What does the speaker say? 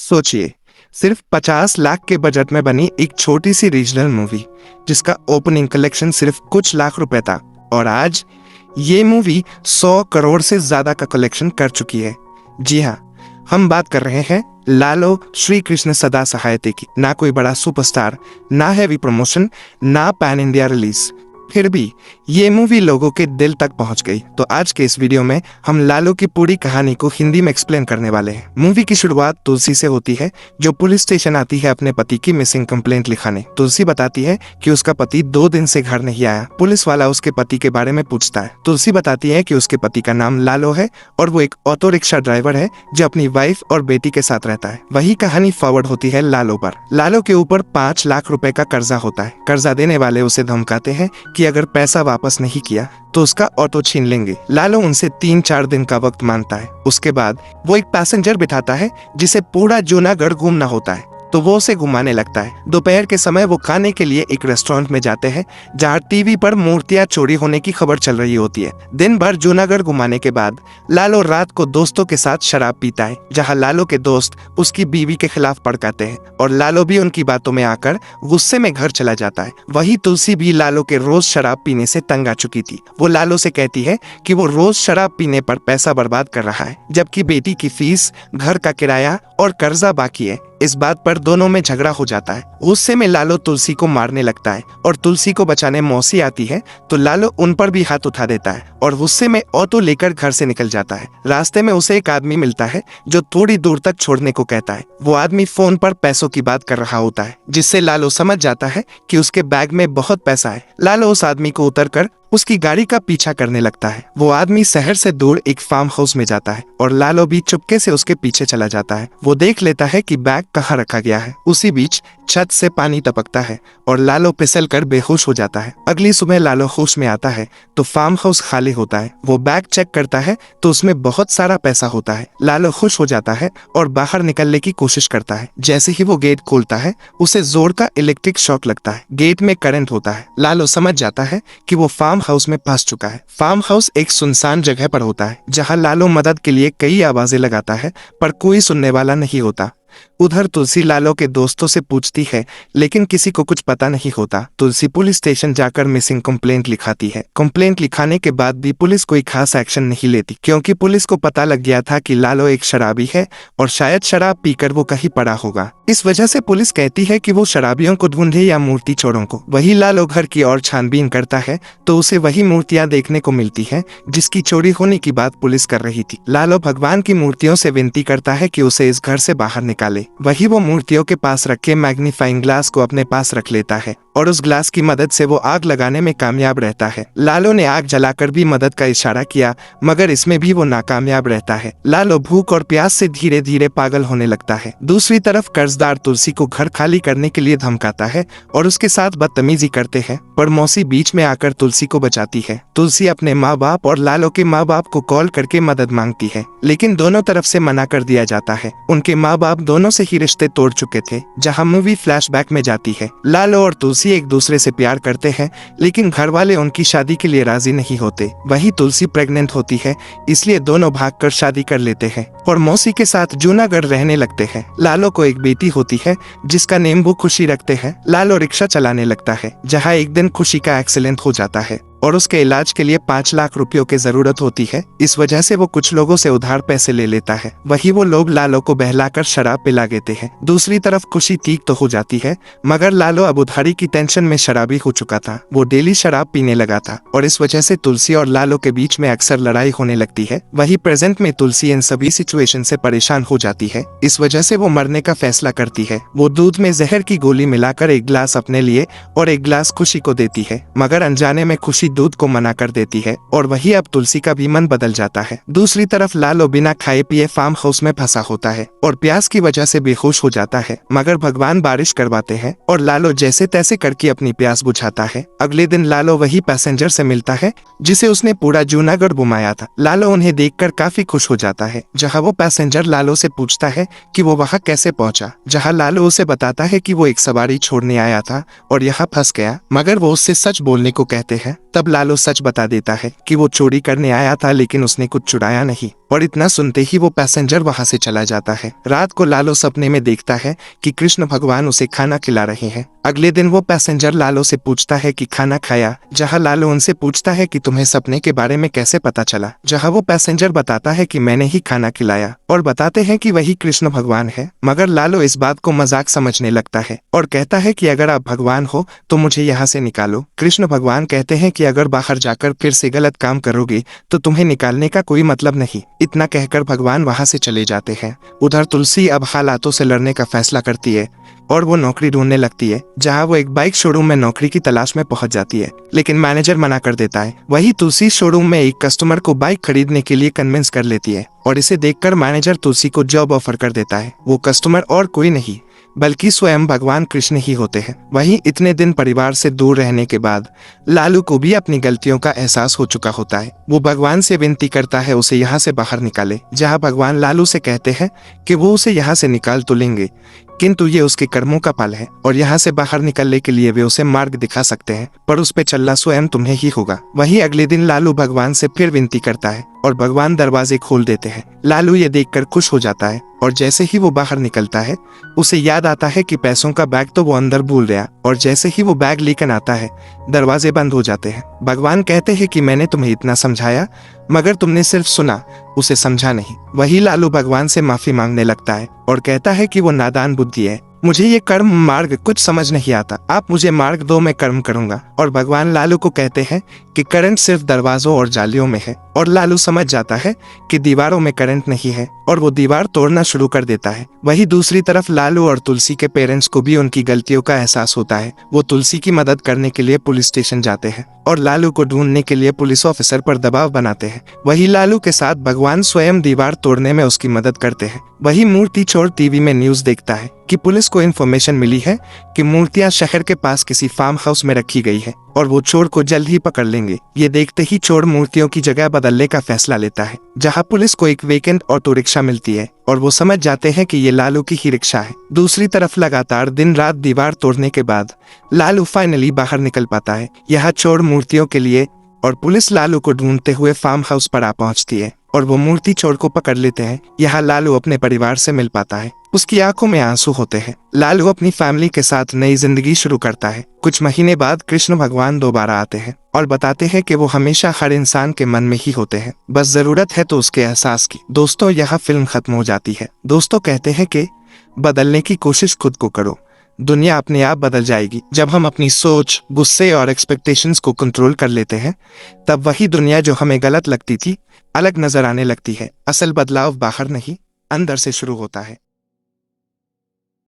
सोचिए, सिर्फ 50 लाख के बजट में बनी एक छोटी सी रीजनल मूवी जिसका ओपनिंग कलेक्शन सिर्फ कुछ लाख रुपए था, और आज ये मूवी 100 करोड़ से ज्यादा का कलेक्शन कर चुकी है। जी हाँ, हम बात कर रहे हैं लालो श्री कृष्ण सदा सहायते की। ना कोई बड़ा सुपरस्टार, ना हैवी प्रमोशन, ना पैन इंडिया रिलीज, फिर भी ये मूवी लोगों के दिल तक पहुंच गई। तो आज के इस वीडियो में हम लालो की पूरी कहानी को हिंदी में एक्सप्लेन करने वाले हैं। मूवी की शुरुआत तुलसी से होती है, जो पुलिस स्टेशन आती है अपने पति की मिसिंग कंप्लेंट लिखाने। तुलसी बताती है कि उसका पति 2 दिन से घर नहीं आया। पुलिस वाला उसके पति के बारे में पूछता है। तुलसी बताती है कि उसके पति का नाम लालो है और वो एक ऑटो रिक्शा ड्राइवर है जो अपनी वाइफ और बेटी के साथ रहता है। वही कहानी फॉरवर्ड होती है लालो पर। लालो के ऊपर 5 लाख रुपए का कर्जा होता है। कर्जा देने वाले उसे धमकाते हैं कि अगर पैसा वापस नहीं किया तो उसका ऑटो छीन लेंगे। लालो उनसे 3-4 दिन का वक्त मांगता है। उसके बाद वो एक पैसेंजर बिठाता है जिसे पूरा जूनागढ़ घूमना होता है, तो वो उसे घुमाने लगता है। दोपहर के समय वो खाने के लिए एक रेस्टोरेंट में जाते हैं जहाँ टीवी पर मूर्तियां चोरी होने की खबर चल रही होती है। दिन भर जूनागढ़ घुमाने के बाद लालो रात को दोस्तों के साथ शराब पीता है, जहाँ लालो के दोस्त उसकी बीवी के खिलाफ भड़काते हैं और लालो भी उनकी बातों में आकर गुस्से में घर चला जाता है। वही तुलसी भी लालो के रोज शराब पीने से तंग आ चुकी थी। वो लालो से कहती है कि वो रोज शराब पीने पर पैसा बर्बाद कर रहा है, जबकि बेटी की फीस, घर का किराया और कर्जा बाकी है। इस बात पर दोनों में झगड़ा हो जाता है। गुस्से में लालो तुलसी को मारने लगता है और तुलसी को बचाने मौसी आती है तो लालो उन पर भी हाथ उठा देता है और गुस्से में ऑटो लेकर घर से निकल जाता है। रास्ते में उसे एक आदमी मिलता है जो थोड़ी दूर तक छोड़ने को कहता है। वो आदमी फोन पर पैसों की बात कर रहा होता है, जिससे लालो समझ जाता है कि उसके बैग में बहुत पैसा है। लालो उस आदमी को उतरकर उसकी गाड़ी का पीछा करने लगता है। वो आदमी शहर से दूर एक फार्म हाउस में जाता है और लालो भी चुपके से उसके पीछे चला जाता है। वो देख लेता है कि बैग कहाँ रखा गया है। उसी बीच छत से पानी टपकता है और लालो फिसल कर बेहोश हो जाता है। अगली सुबह लालो होश में आता है तो फार्म हाउस खाली होता है। वो बैग चेक करता है तो उसमें बहुत सारा पैसा होता है। लालो खुश हो जाता है और बाहर निकलने की कोशिश करता है। जैसे ही वो गेट खोलता है उसे जोर का इलेक्ट्रिक शॉक लगता है। गेट में करंट होता है। लालो समझ जाता है कि वो फार्म हाउस में फंस चुका है। फार्म हाउस एक सुनसान जगह पर होता है, जहां लालो मदद के लिए कई आवाजें लगाता है पर कोई सुनने वाला नहीं होता। उधर तुलसी लालो के दोस्तों से पूछती है, लेकिन किसी को कुछ पता नहीं होता। तुलसी पुलिस स्टेशन जाकर मिसिंग कंप्लेंट लिखाती है। कंप्लेंट लिखाने के बाद भी पुलिस कोई खास एक्शन नहीं लेती, क्योंकि पुलिस को पता लग गया था कि लालो एक शराबी है और शायद शराब पीकर वो कहीं पड़ा होगा। इस वजह से पुलिस कहती है कि वो शराबियों को ढूंढे या मूर्ति चोरों को। वही लालो घर की ओर छानबीन करता है तो उसे वही मूर्तियां देखने को मिलती है जिसकी चोरी होने की बात पुलिस कर रही थी। लालो भगवान की मूर्तियों से विनती करता है कि उसे इस घर से बाहर निकाले। वही वो मूर्तियों के पास रखे मैग्नीफाइंग ग्लास को अपने पास रख लेता है और उस ग्लास की मदद से वो आग लगाने में कामयाब रहता है। लालो ने आग जलाकर भी मदद का इशारा किया, मगर इसमें भी वो नाकामयाब रहता है। लालो भूख और प्यास से धीरे धीरे पागल होने लगता है। दूसरी तरफ कर्जदार तुलसी को घर खाली करने के लिए धमकाता है और उसके साथ बदतमीजी करते हैं, पर मौसी बीच में आकर तुलसी को बचाती है। तुलसी अपने माँ बाप और लालो के माँ बाप को कॉल करके मदद मांगती है, लेकिन दोनों तरफ से मना कर दिया जाता है। उनके माँ बाप दोनों से ही रिश्ते तोड़ चुके थे। जहाँ मूवी फ्लैशबैक में जाती है, लालो और तुलसी एक दूसरे से प्यार करते हैं, लेकिन घर वाले उनकी शादी के लिए राजी नहीं होते। वही तुलसी प्रेग्नेंट होती है, इसलिए दोनों भागकर शादी कर लेते हैं और मौसी के साथ जूनागढ़ रहने लगते हैं। लालो को एक बेटी होती है जिसका नेम वो खुशी रखते हैं। लालो रिक्शा चलाने लगता है, जहाँ एक दिन खुशी का एक्सीडेंट हो जाता है और उसके इलाज के लिए 5 लाख रुपयों की जरूरत होती है। इस वजह से वो कुछ लोगों से उधार पैसे ले लेता है। वही वो लोग लालो को बहलाकर शराब पिला देते हैं। दूसरी तरफ खुशी ठीक तो हो जाती है, मगर लालो अब उधारी की टेंशन में शराबी हो चुका था। वो डेली शराब पीने लगा था और इस वजह से तुलसी और लालो के बीच में अक्सर लड़ाई होने लगती है। वही प्रेजेंट में तुलसी इन सभी सिचुएशन से परेशान हो जाती है। इस वजह से वो मरने का फैसला करती है। वो दूध में जहर की गोली मिलाकर एक गिलास अपने लिए और एक गिलास खुशी को देती है, मगर अनजाने में खुशी दूध को मना कर देती है और वही अब तुलसी का भी मन बदल जाता है। दूसरी तरफ लालो बिना खाए पिए फार्म हाउस में फंसा होता है और प्यास की वजह से बेहोश हो जाता है, मगर भगवान बारिश करवाते हैं और लालो जैसे तैसे करके अपनी प्यास बुझाता है। अगले दिन लालो वही पैसेंजर से मिलता है जिसे उसने पूरा जूनागढ़ घुमाया था। लालो उन्हें देखकर काफी खुश हो जाता है, जहाँ वो पैसेंजर लालो से पूछता है कि वो वहाँ कैसे पहुँचा, जहाँ लालो उसे बताता है कि वो एक सवारी छोड़ने आया था और यहाँ फंस गया, मगर वो उससे सच बोलने को कहते हैं। तब लालो सच बता देता है कि वो चोरी करने आया था, लेकिन उसने कुछ चुराया नहीं। और इतना सुनते ही वो पैसेंजर वहां से चला जाता है। रात को लालू सपने में देखता है कि कृष्ण भगवान उसे खाना खिला रहे हैं। अगले दिन वो पैसेंजर लालू से पूछता है कि खाना खाया, जहां लालू उनसे पूछता है कि तुम्हें सपने के बारे में कैसे पता चला, जहां वो पैसेंजर बताता है कि मैंने ही खाना खिलाया और बताते हैं कि वही कृष्ण भगवान है। मगर लालू इस बात को मजाक समझने लगता है और कहता है कि अगर आप भगवान हो तो मुझे यहाँ से निकालो। कृष्ण भगवान कहते हैं कि अगर बाहर जाकर फिर से गलत काम करोगे तो तुम्हें निकालने का कोई मतलब नहीं। इतना कहकर भगवान वहां से चले जाते हैं। उधर तुलसी अब हालातों से लड़ने का फैसला करती है और वो नौकरी ढूंढने लगती है, जहां वो एक बाइक शोरूम में नौकरी की तलाश में पहुंच जाती है, लेकिन मैनेजर मना कर देता है। वही तुलसी शोरूम में एक कस्टमर को बाइक खरीदने के लिए कन्विंस कर लेती है और इसे देखकर मैनेजर तुलसी को जॉब ऑफर कर देता है। वो कस्टमर और कोई नहीं बल्कि स्वयं भगवान कृष्ण ही होते हैं। वहीं इतने दिन परिवार से दूर रहने के बाद लालू को भी अपनी गलतियों का एहसास हो चुका होता है। वो भगवान से विनती करता है उसे यहाँ से बाहर निकाले, जहाँ भगवान लालू से कहते हैं कि वो उसे यहाँ से निकाल तो लेंगे, किंतु ये उसके कर्मों का फल है और यहाँ से बाहर निकलने के लिए वे उसे मार्ग दिखा सकते हैं, पर उस पे चलना स्वयं तुम्हें ही होगा। वहीं अगले दिन लालू भगवान से फिर विनती करता है और भगवान दरवाजे खोल देते हैं। लालू ये देखकर खुश हो जाता है और जैसे ही वो बाहर निकलता है उसे याद आता है कि पैसों का बैग तो वो अंदर भूल गया, और जैसे ही वो बैग लेकर आता है दरवाजे बंद हो जाते हैं। भगवान कहते हैं कि मैंने तुम्हें इतना समझाया मगर तुमने सिर्फ सुना, उसे समझा नहीं। वही लालू भगवान से माफी मांगने लगता है और कहता है कि वो नादान बुद्धि है, मुझे ये कर्म मार्ग कुछ समझ नहीं आता, आप मुझे मार्ग दो, मैं कर्म करूंगा। और भगवान लालू को कहते हैं कि करंट सिर्फ दरवाजों और जालियों में है, और लालू समझ जाता है कि दीवारों में करंट नहीं है और वो दीवार तोड़ना शुरू कर देता है। वही दूसरी तरफ लालू और तुलसी के पेरेंट्स को भी उनकी गलतियों का एहसास होता है। वो तुलसी की मदद करने के लिए पुलिस स्टेशन जाते हैं और लालू को ढूंढने के लिए पुलिस ऑफिसर पर दबाव बनाते हैं। वही लालू के साथ भगवान स्वयं दीवार तोड़ने में उसकी मदद करते हैं। वही मूर्ति चोर टीवी में न्यूज देखता है कि पुलिस को इन्फॉर्मेशन मिली है कि मूर्तियां शहर के पास किसी फार्म हाउस में रखी गई है और वो चोर को जल्द ही पकड़ लेंगे। ये देखते ही चोर मूर्तियों की जगह बदलने का फैसला लेता है, जहां पुलिस को एक वेकेंट ऑटो रिक्शा मिलती है और वो समझ जाते हैं कि ये लालू की ही रिक्शा है। दूसरी तरफ लगातार दिन रात दीवार तोड़ने के बाद लालू फाइनली बाहर निकल पाता है। यहाँ चोर मूर्तियों के लिए और पुलिस लालू को ढूंढते हुए फार्म हाउस पर आ पहुंचती है और वो मूर्ति चोर को पकड़ लेते हैं। यहाँ लालू अपने परिवार से मिल पाता है, उसकी आंखों में आंसू होते हैं। लालू अपनी फैमिली के साथ नई जिंदगी शुरू करता है। कुछ महीने बाद कृष्ण भगवान दोबारा आते हैं और बताते हैं कि वो हमेशा हर इंसान के मन में ही होते हैं, बस जरूरत है तो उसके एहसास की। दोस्तों, यहाँ फिल्म खत्म हो जाती है। दोस्तों कहते हैं कि बदलने की कोशिश खुद को करो, दुनिया अपने आप बदल जाएगी। जब हम अपनी सोच, गुस्से और एक्सपेक्टेशंस को कंट्रोल कर लेते हैं, तब वही दुनिया जो हमें गलत लगती थी अलग नजर आने लगती है। असल बदलाव बाहर नहीं, अंदर से शुरू होता है।